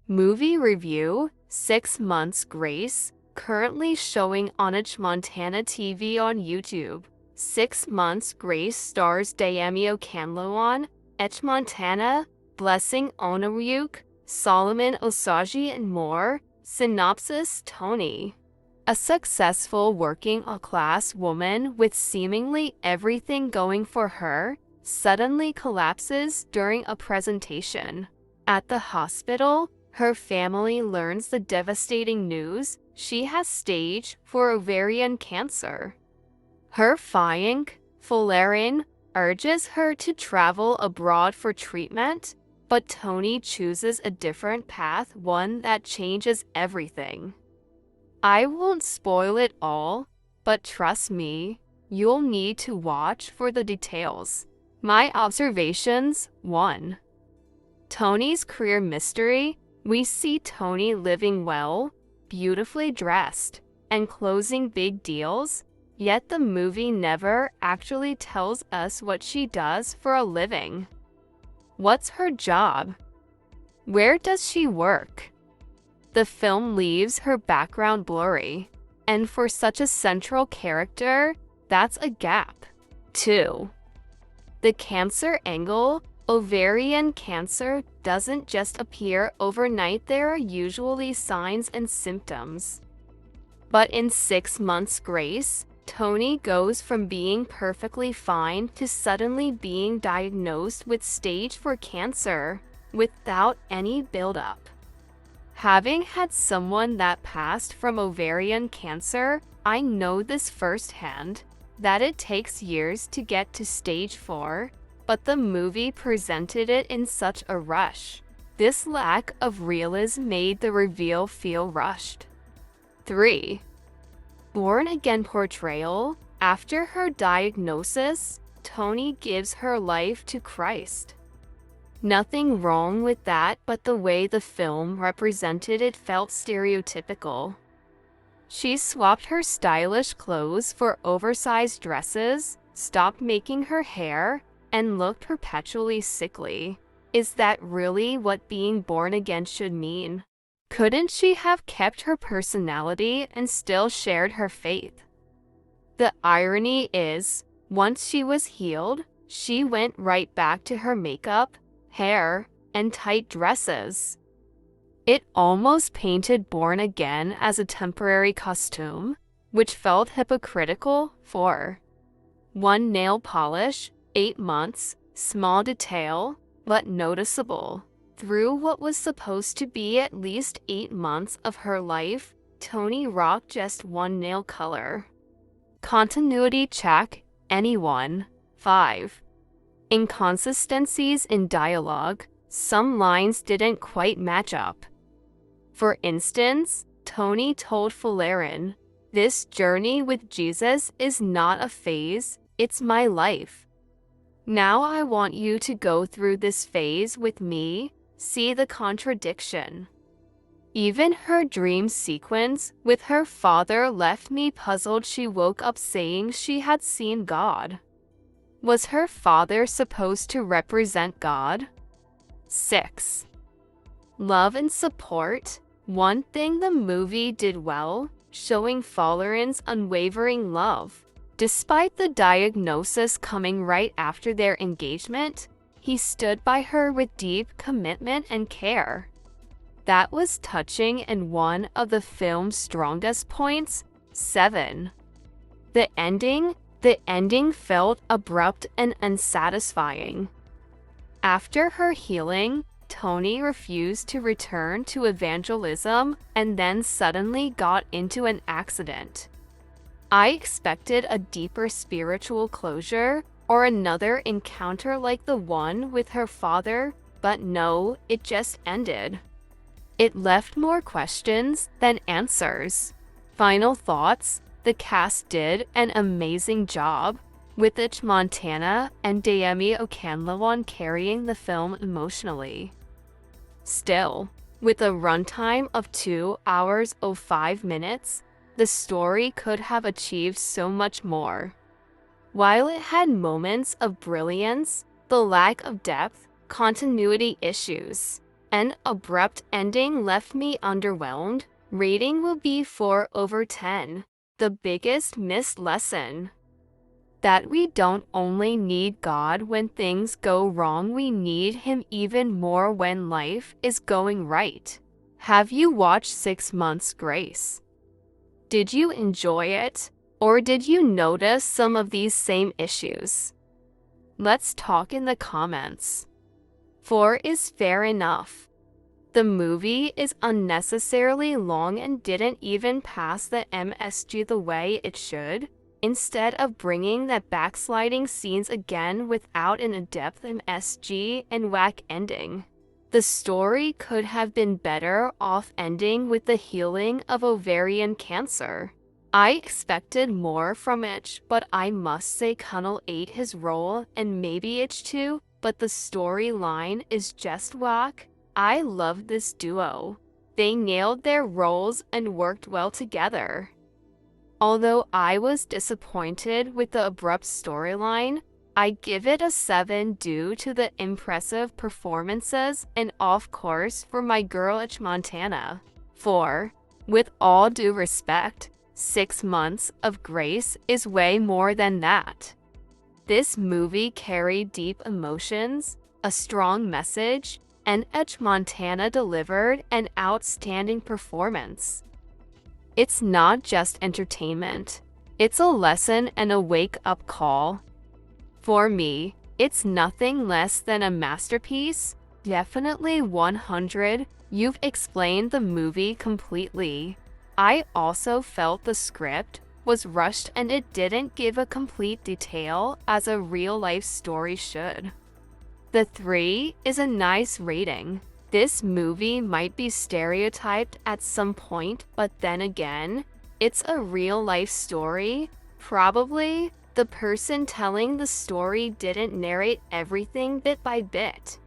Movie review, 6 Months Grace, currently showing on Uche Montana TV on YouTube. 6 Months Grace stars Deyemi Okanlawon, Uche Montana, Blessing Onaryuk, Solomon Osagie and more. Synopsis: Tony, a successful working-class woman with seemingly everything going for her, suddenly collapses during a presentation. At the hospital, her family learns the devastating news: she has stage 4 ovarian cancer. Her fiancé, Fullerin, urges her to travel abroad for treatment, but Tony chooses a different path, one that changes everything. I won't spoil it all, but trust me, you'll need to watch for the details. My observations: 1. Tony's career mystery. We see Tony living well, beautifully dressed, and closing big deals, yet the movie never actually tells us what she does for a living. What's her job? Where does she work? The film leaves her background blurry, and for such a central character, that's a gap. 2. The cancer angle. Ovarian cancer doesn't just appear overnight. There are usually signs and symptoms. But in 6 Months Grace, Tony goes from being perfectly fine to suddenly being diagnosed with stage 4 cancer without any buildup. Having had someone that passed from ovarian cancer, I know this firsthand, that it takes years to get to stage 4, but the movie presented it in such a rush. This lack of realism made the reveal feel rushed. 3. Born again portrayal. After her diagnosis, Tony gives her life to Christ. Nothing wrong with that, but the way the film represented it felt stereotypical. She swapped her stylish clothes for oversized dresses, stopped making her hair, and looked perpetually sickly. Is that really what being born again should mean? Couldn't she have kept her personality and still shared her faith? The irony is, once she was healed, she went right back to her makeup, hair, and tight dresses. It almost painted born again as a temporary costume, which felt hypocritical. 4. 1 nail polish, 8 months, small detail, but noticeable. Through what was supposed to be at least 8 months of her life, Tony rocked just 1 nail color. Continuity check. Anyone? 5. Inconsistencies in dialogue. Some lines didn't quite match up. For instance, Tony told Fullerin, "This journey with Jesus is not a phase, it's my life. Now I want you to go through this phase with me." See the contradiction. Even her dream sequence with her father left me puzzled. She woke up saying she had seen God. Was her father supposed to represent God? 6. Love and support. One thing the movie did well, showing Fullerin's unwavering love. Despite the diagnosis coming right after their engagement, he stood by her with deep commitment and care. That was touching and one of the film's strongest points. 7. The ending. The ending felt abrupt and unsatisfying. After her healing, Tony refused to return to evangelism and then suddenly got into an accident. I expected a deeper spiritual closure or another encounter like the one with her father, but no, it just ended. It left more questions than answers. Final thoughts. The cast did an amazing job, with Uche Montana and Deyemi Okanlawon carrying the film emotionally. Still, with a runtime of 2 hours 05 minutes, the story could have achieved so much more. While it had moments of brilliance, the lack of depth, continuity issues, An abrupt ending left me underwhelmed. Rating will be 4/10. The biggest missed lesson. That we don't only need God when things go wrong, we need Him even more when life is going right. Have you watched 6 Months Grace? Did you enjoy it? Or did you notice some of these same issues? Let's talk in the comments. 4 is fair enough. The movie is unnecessarily long and didn't even pass the MSG the way it should, instead of bringing that backsliding scenes again without an in-depth MSG and whack ending. The story could have been better off ending with the healing of ovarian cancer. I expected more from it, but I must say Connell ate his role, and maybe it's too, but the storyline is just whack. I love this duo. They nailed their roles and worked well together. Although I was disappointed with the abrupt storyline, I give it a 7 due to the impressive performances and of course for my girl Uche Montana. 4. With all due respect, 6 Months of Grace is way more than that. This movie carried deep emotions, a strong message, and Uche Montana delivered an outstanding performance. It's not just entertainment. It's a lesson and a wake-up call. For me, it's nothing less than a masterpiece. Definitely 100. You've explained the movie completely. I also felt the script was rushed and it didn't give a complete detail as a real-life story should. The 3 is a nice rating. This movie might be stereotyped at some point, but then again, it's a real-life story. Probably the person telling the story didn't narrate everything bit by bit.